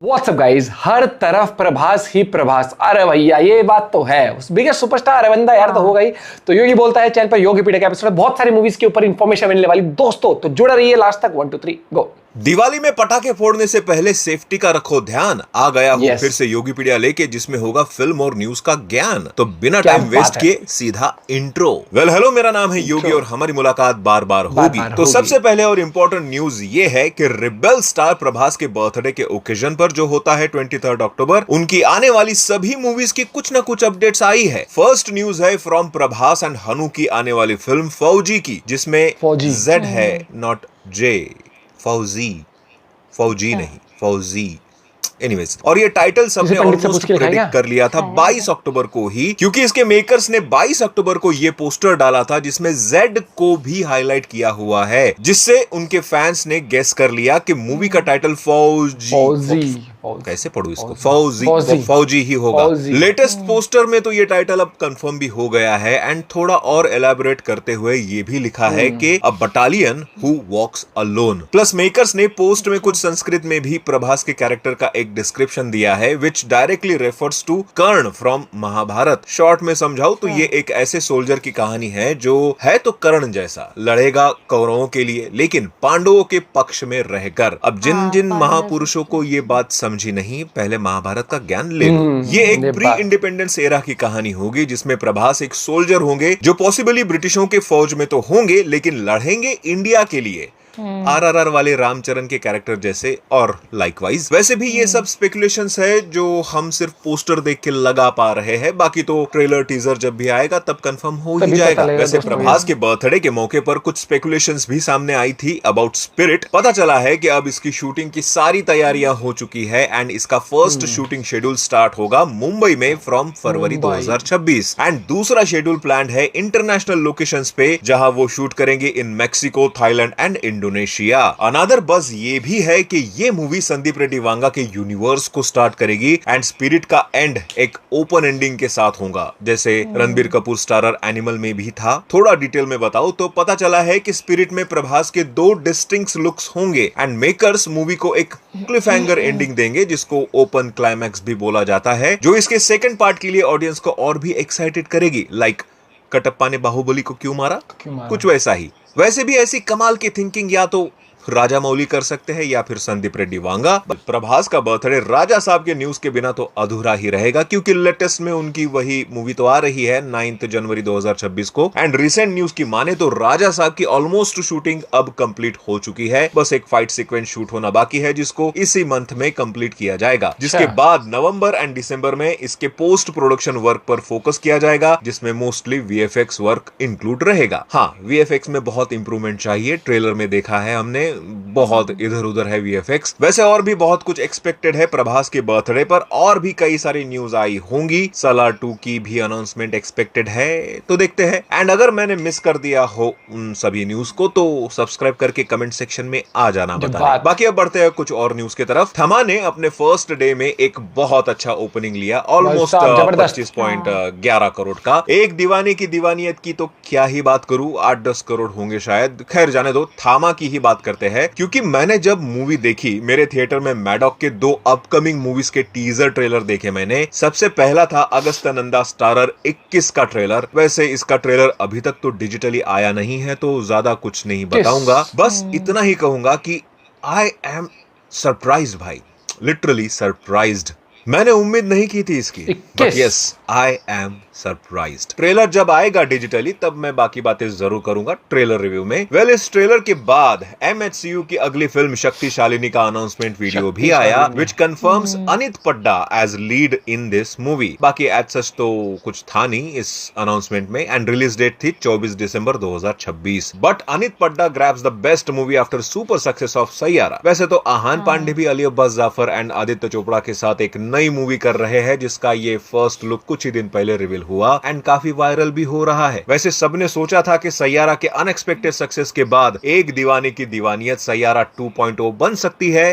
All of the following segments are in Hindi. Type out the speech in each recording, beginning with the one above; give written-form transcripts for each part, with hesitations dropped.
व्हाट्सअप गाइज, हर तरफ प्रभास ही प्रभास। अरे भैया ये बात तो है, उस बिगेस्ट सुपरस्टार है बंदा यार, तो होगा ही। तो योगी बोलता है चैनल पर योगी पीडिया का एपिसोड, बहुत सारी मूवीज के ऊपर इंफॉर्मेशन मिलने वाली दोस्तों, तो जुड़ा रहिए लास्ट तक। 1 2 3 गो। दिवाली में पटाखे फोड़ने से पहले सेफ्टी का रखो ध्यान। आ गया हूँ Yes. फिर से योगी पीडिया लेके, जिसमें होगा फिल्म और न्यूज का ज्ञान। तो बिना क्या टाइम वेस्ट बात है। किए सीधा इंट्रो। हेलो, मेरा नाम है योगी और हमारी मुलाकात बार बार होगी। तो होगी। सबसे पहले और इम्पोर्टेंट न्यूज ये है कि रिबेल स्टार प्रभास के बर्थडे के ओकेजन पर, जो होता है 23 अक्टूबर, उनकी आने वाली सभी मूवीज की कुछ न कुछ अपडेट्स आई है। फर्स्ट न्यूज है फ्रॉम प्रभास एंड हनु की आने वाली फिल्म फौजी की, जिसमें फौजी। जेड है, नॉट जे। फौजी नहीं, फौजी। एनीवेज, और ये टाइटल सबने पंडित से पूछ ऑलमोस्ट के लिखा है प्रेडिक्ट क्या? कर लिया था 22 अक्टूबर को ही, क्योंकि इसके मेकर्स ने 22 अक्टूबर को ये पोस्टर डाला था जिसमें जेड को भी हाईलाइट किया हुआ है, जिससे उनके फैंस ने गेस कर लिया कि मूवी का टाइटल फौजी कैसे पढ़ू इसको, फौजी ही होगा। लेटेस्ट पोस्टर में तो ये टाइटल अब कंफर्म भी हो गया है, एंड थोड़ा और एलैबोरेट करते हुए ये भी लिखा है कि a battalion who walks alone. Plus makers ने पोस्ट में कुछ संस्कृत में भी प्रभास के कैरेक्टर का एक डिस्क्रिप्शन दिया है, which directly refers to Karna from Mahabharata. Short में समझाओ तो ये एक ऐसे सोल्जर की कहानी है जो है तो कर्ण जैसा, लड़ेगा कौरवों के लिए लेकिन पांडवों के पक्ष में रहकर। अब जिन जिन महापुरुषों को ये बात समझी नहीं, पहले महाभारत का ज्ञान ले लो। ये एक प्री इंडिपेंडेंस एरा की कहानी होगी, जिसमें प्रभास एक सोल्जर होंगे जो पॉसिबली ब्रिटिशों के फौज में तो होंगे लेकिन लड़ेंगे इंडिया के लिए, आरआरआर वाले रामचरण के कैरेक्टर जैसे। और लाइकवाइज वैसे भी ये सब स्पेकुलेशंस है जो हम सिर्फ पोस्टर देख के लगा पा रहे हैं, बाकी तो ट्रेलर टीजर जब भी आएगा तब कंफर्म हो ही जाएगा। वैसे प्रभास के बर्थडे के मौके पर कुछ स्पेकुलेशंस भी सामने आई थी अबाउट स्पिरिट। पता चला है कि अब इसकी शूटिंग की सारी तैयारियां हो चुकी है, एंड इसका फर्स्ट शूटिंग शेड्यूल स्टार्ट होगा मुंबई में फ्रॉम फरवरी 2026, एंड दूसरा शेड्यूल प्लान है इंटरनेशनल लोकेशंस पे, जहां वो शूट करेंगे इन Mexico, Thailand and Indonesia. Another बज ये भी है कि ये मूवी संदीप रेड्डी वांगा के यूनिवर्स को स्टार्ट करेगी, एंड स्पिरिट का एंड एक ओपन एंडिंग के साथ होगा, जैसे रणबीर कपूर स्टारर एनिमल में भी था। थोड़ा डिटेल में बताऊं तो पता चला है कि स्पिरिट में प्रभास के 2 डिस्टिंक्ट लुक्स होंगे, एंड मेकर्स मूवी को एक क्लिफहैंगर एंडिंग देंगे, जिसको ओपन क्लाइमैक्स भी बोला जाता है, जो इसके सेकंड पार्ट के लिए ऑडियंस को और भी एक्साइटेड करेगी। लाइक कटप्पा ने बाहुबली को क्यों मारा, कुछ वैसा ही। वैसे भी ऐसी कमाल की थिंकिंग या तो राजा मौली कर सकते हैं या फिर संदीप रेड्डी वांगा। प्रभास का बर्थडे राजा साहब के न्यूज के बिना तो अधूरा ही रहेगा, क्योंकि लेटेस्ट में उनकी वही मूवी तो आ रही है 9 जनवरी 2026 को, एंड रिसेंट न्यूज की माने तो राजा साहब की ऑलमोस्ट शूटिंग अब कंप्लीट हो चुकी है। बस एक फाइट सीक्वेंस शूट होना बाकी है, जिसको इसी मंथ में कंप्लीट किया जाएगा, जिसके बाद नवंबर एंड दिसंबर में इसके पोस्ट प्रोडक्शन वर्क पर फोकस किया जाएगा, जिसमें मोस्टली वीएफएक्स वर्क इंक्लूड रहेगा। हाँ, वीएफएक्स में बहुत इंप्रूवमेंट चाहिए, ट्रेलर में देखा है हमने, बहुत इधर उधर है वीएफएक्स। वैसे और भी बहुत कुछ एक्सपेक्टेड है प्रभास के बर्थडे पर, और भी कई सारी न्यूज आई होंगी। सलार 2 की भी अनाउंसमेंट एक्सपेक्टेड है, तो देखते हैं। एंड अगर मैंने मिस कर दिया हो उन सभी न्यूज को तो सब्सक्राइब करके कमेंट सेक्शन में आ जाना बताना। बाकी अब बढ़ते हैं कुछ और न्यूज की तरफ। थमा ने अपने फर्स्ट डे में एक बहुत अच्छा ओपनिंग लिया, ऑलमोस्ट 25.11 करोड़ का। एक दीवाने की दीवानियत की तो क्या ही बात करूं, 8-10 करोड़ होंगे शायद। खैर जाने दो, थामा की ही बात करते हैं, क्योंकि मैंने जब मूवी देखी, मेरे थिएटर में मैडॉक के 2 अपकमिंग मूवीज के टीजर ट्रेलर देखे मैंने। सबसे पहला था अगस्त्यानंदा स्टारर 21 का ट्रेलर। वैसे इसका ट्रेलर अभी तक तो डिजिटली आया नहीं है, तो ज्यादा कुछ नहीं बताऊंगा, बस इतना ही कहूंगा कि आई एम सरप्राइज्ड भाई, लिटरली सरप्राइज्ड। मैंने उम्मीद नहीं की थी इसकी, but yes I am surprised. Trailer जब आएगा डिजिटली तब मैं बाकी बातें जरूर करूंगा ट्रेलर रिव्यू में। वेल, इस ट्रेलर के बाद एमएचसीयू की अगली फिल्म शक्तिशालिनी का अनाउंसमेंट वीडियो भी आया, which confirms Aneet Padda as lead in this movie. बाकी एज सच तो कुछ था नहीं इस अनाउंसमेंट में, एंड रिलीज डेट थी 24 दिसंबर 2026। But Anit Padda grabs the best movie after super success of Saiyaara. वैसे तो आहान पांडे भी अली अब्बास जाफर एंड आदित्य चोपड़ा के साथ एक नई मूवी कर रहे हैं, जिसका ये फर्स्ट लुक कुछ ही दिन पहले रिवील हुआ, एंड काफी वायरल भी हो रहा है। वैसे सबने सोचा था कि सैयारा के अनएक्सपेक्टेड सक्सेस के बाद एक दीवाने की दीवानियत सैयारा 2.0 बन सकती है,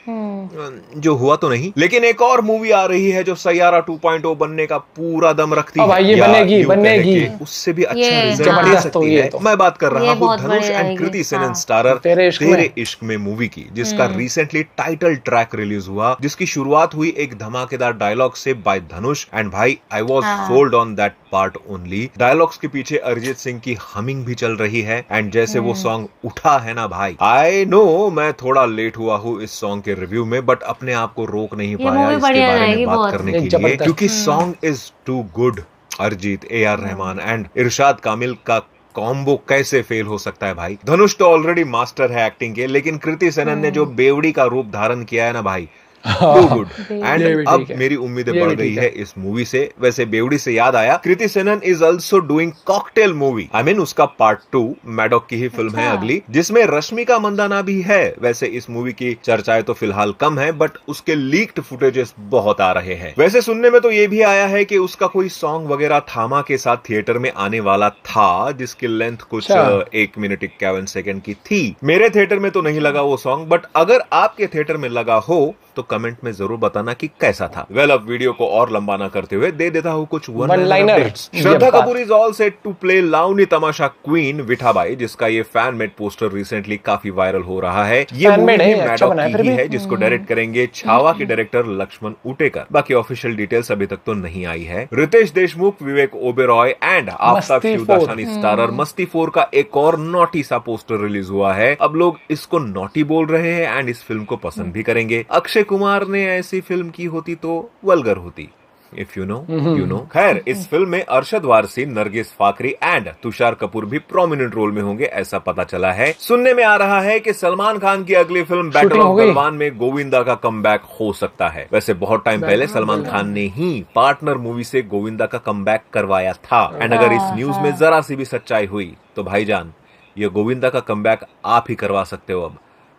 जो हुआ तो नहीं। लेकिन एक और मूवी आ रही है जो सैयारा 2.0 बनने का पूरा दम रखती है, भाई ये या बनेगी यूं कहें बनेगी, कि उससे भी अच्छा ये रिजल्ट दे जबरदस्त सकती होगी है। तो। मैं बात कर रहा ये हूँ बहुत धनुष बढ़िया एंड रहेगी। कृति सेनन हाँ। स्टारर तेरे इश्क में मूवी की, जिसका रिसेंटली टाइटल ट्रैक रिलीज हुआ, जिसकी शुरुआत हुई एक धमाकेदार डायलॉग से बाय धनुष, एंड भाई I was sold on that part only. Dialogues के पीछे अरिजीत सिंह की हमिंग भी चल रही है, एंड जैसे वो सॉन्ग उठा है ना भाई, आई नो मैं थोड़ा लेट हुआ हूँ इस सॉन्ग के रिव्यू में, बट अपने आप को रोक नहीं पाया मूवी इसके बढ़िया बारे में रहेगी बात बहुत। करने ये के लिए, जबरदस्त। क्योंकि song is too good. Arijit, AR Rahman and Irshad Kamil का कॉम्बो कैसे फेल हो सकता है भाई। धनुष तो ऑलरेडी मास्टर है एक्टिंग के, लेकिन कृति सेनन ने जो बेवड़ी का रूप धारण किया है ना भाई, टू गुड। ये एंड भी अब ठीक है, मेरी उम्मीदें ये बढ़ भी गई ठीक है इस मूवी से। वैसे बेवड़ी से याद आया, Kriti Sanon is also doing cocktail movie, I mean उसका पार्ट 2 मैडॉक की ही फिल्म है अगली, जिसमें रश्मिका मंदाना भी है। वैसे इस मूवी की चर्चाएं तो फिलहाल कम है, बट उसके लीक्ड फुटेजेस बहुत आ रहे हैं। वैसे सुनने में तो ये भी आया है कि उसका कोई सॉन्ग वगैरह थामा के साथ थिएटर में आने वाला था, जिसकी लेंथ कुछ 1 मिनट 51 सेकंड की थी। मेरे थिएटर में तो नहीं लगा वो सॉन्ग, बट अगर आपके थिएटर में लगा हो तो कमेंट में जरूर बताना कि कैसा था। वेल, अब वीडियो को और लंबा ना करते हुए दे देता हूँ कुछ one liner updates. Shraddha Kapoor is all set to play Lavani Tamasha queen Vithabai, जिसका ये फैन मेड पोस्टर रिसेंटली काफी वायरल हो रहा है। ये मूवी भी मैडॉक की ही है, जिसको डायरेक्ट करेंगे छावा के डायरेक्टर लक्ष्मण उटेकर। बाकी ऑफिशियल डिटेल्स अभी तक तो नहीं आई है। रितेश देशमुख, विवेक ओबेरॉय एंड आफ्ताब शिवदासानी स्टारर मस्ती 4 का एक और नॉटी सा पोस्टर रिलीज हुआ है। अब लोग इसको नॉटी बोल रहे हैं एंड इस फिल्म को पसंद भी करेंगे। अक्षय कुमार ने ऐसी फिल्म की होती तो वल्गर होती, if you know you know. खैर, इस फिल्म में अरशद वारसी, नरगिस फाकरी एंड तुषार कपूर भी प्रोमिनेंट रोल में होंगे, ऐसा पता चला है। सुनने में आ रहा है कि सलमान खान की अगली फिल्म बैटल ऑफ गलवान में गोविंदा का कमबैक हो सकता है। वैसे बहुत टाइम पहले सलमान खान ने ही पार्टनर मूवी से गोविंदा का कमबैक करवाया था, एंड अगर इस न्यूज में जरा सी भी सच्चाई हुई तो भाईजान, ये गोविंदा का कमबैक आप ही करवा सकते हो, अब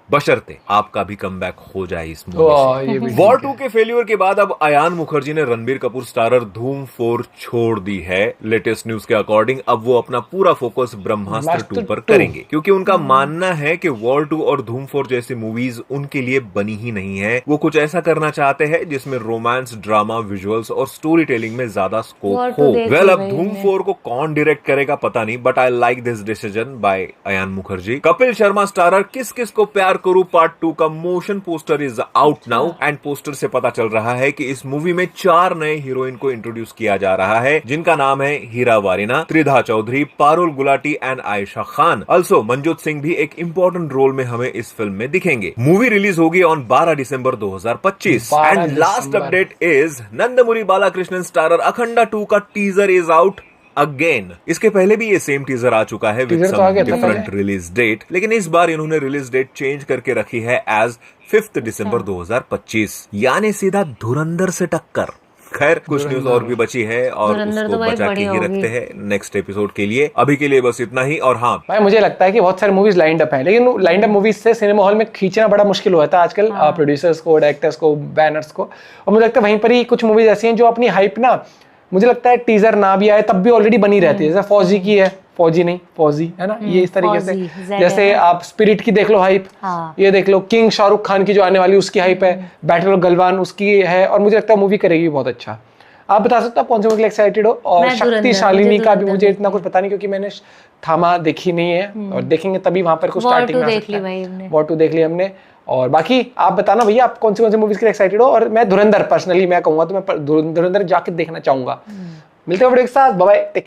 बशर्ते आपका भी कमबैक हो जाए इस मूवी से। वॉर 2 के फेल्यूर के बाद अब अयान मुखर्जी ने रणबीर कपूर स्टारर धूम 4 छोड़ दी है। लेटेस्ट न्यूज के अकॉर्डिंग अब वो अपना पूरा फोकस ब्रह्मास्त्र 2 पर करेंगे, क्योंकि उनका मानना है कि वॉर 2 और धूम 4 जैसी मूवीज उनके लिए बनी ही नहीं है। वो कुछ ऐसा करना चाहते हैं जिसमें रोमांस, ड्रामा, विजुअल्स और स्टोरी टेलिंग में ज्यादा स्कोप हो। वेल, अब धूम 4 को कौन डायरेक्ट करेगा पता नहीं, but I like this decision by Ayan Mukerji. Kapil Sharma starrer Kis Kis Ko Pyaar Karoon part 2 का motion poster is out now, and poster से पता चल रहा है कि इस मूवी में 4 नए हीरोइन को इंट्रोड्यूस किया जा रहा है, जिनका नाम है हीरा वारिना, त्रिधा चौधरी, पारुल गुलाटी एंड आयशा खान। ऑल्सो मनजोत सिंह भी एक इंपॉर्टेंट रोल में हमें इस फिल्म में दिखेंगे। मूवी रिलीज होगी on 12 December 2025। And last update is Nandamuri Balakrishnan starrer Akhanda 2 का टीजर इज आउट अगेन। इसके पहले भी ये सेम टीजर आ चुका है with some different release date, लेकिन इस बार इन्होंने रिलीज डेट चेंज करके रखी है एज 5 दिसंबर 2025, यानी सीधा धुरंधर से टक्कर। खैर, कुछ न्यूज और भी बची है और उसको बचा के ही रखते हैं नेक्स्ट एपिसोड के लिए। अभी के लिए बस इतना ही। और हाँ भाई, मुझे लगता है कि बहुत सारी मूवीज लाइंड अप हैं, लेकिन लाइंड अप मूवीज से सिनेमा हॉल में खींचना बड़ा मुश्किल हो जाता है आजकल, प्रोड्यूसर्स को, डायरेक्टर्स को, बैनर्स को। और मुझे लगता है वहीं पर ही कुछ मूवीज ऐसी हैं जो अपनी हाइप ना, मुझे लगता है टीजर ना भी आए तब भी ऑलरेडी बनी रहती है। जैसे फौजी की है, फौजी नहीं फौजी है ना, ये इस तरीके से। जैसे आप स्पिरिट की देख लो हाइप, ये देख लो किंग शाहरुख खान की जो आने वाली उसकी हाइप है, बैटल ऑफ गलवान उसकी है, और मुझे लगता है मूवी करेगी बहुत अच्छा। आप बता सकते हो आप कौन सी मूवी एक्साइटेड हो? और शक्तिशालिनी का भी मुझे इतना कुछ पता नहीं, क्योंकि मैंने थामा देखी नहीं है, और देखेंगे तभी वहां पर कुछ स्टार्टिंग में आ सकता है। वॉर 2 देख ली हमने। और बाकी आप बताना भैया, आप कौन सी मूवीज के लिए एक्साइटेड हो? और मैं धुरंधर पर्सनली मैं कहूंगा तो मैं धुरंधर जाके देखना चाहूंगा। मिलते हैं वीडियो के साथ, बाय बाय।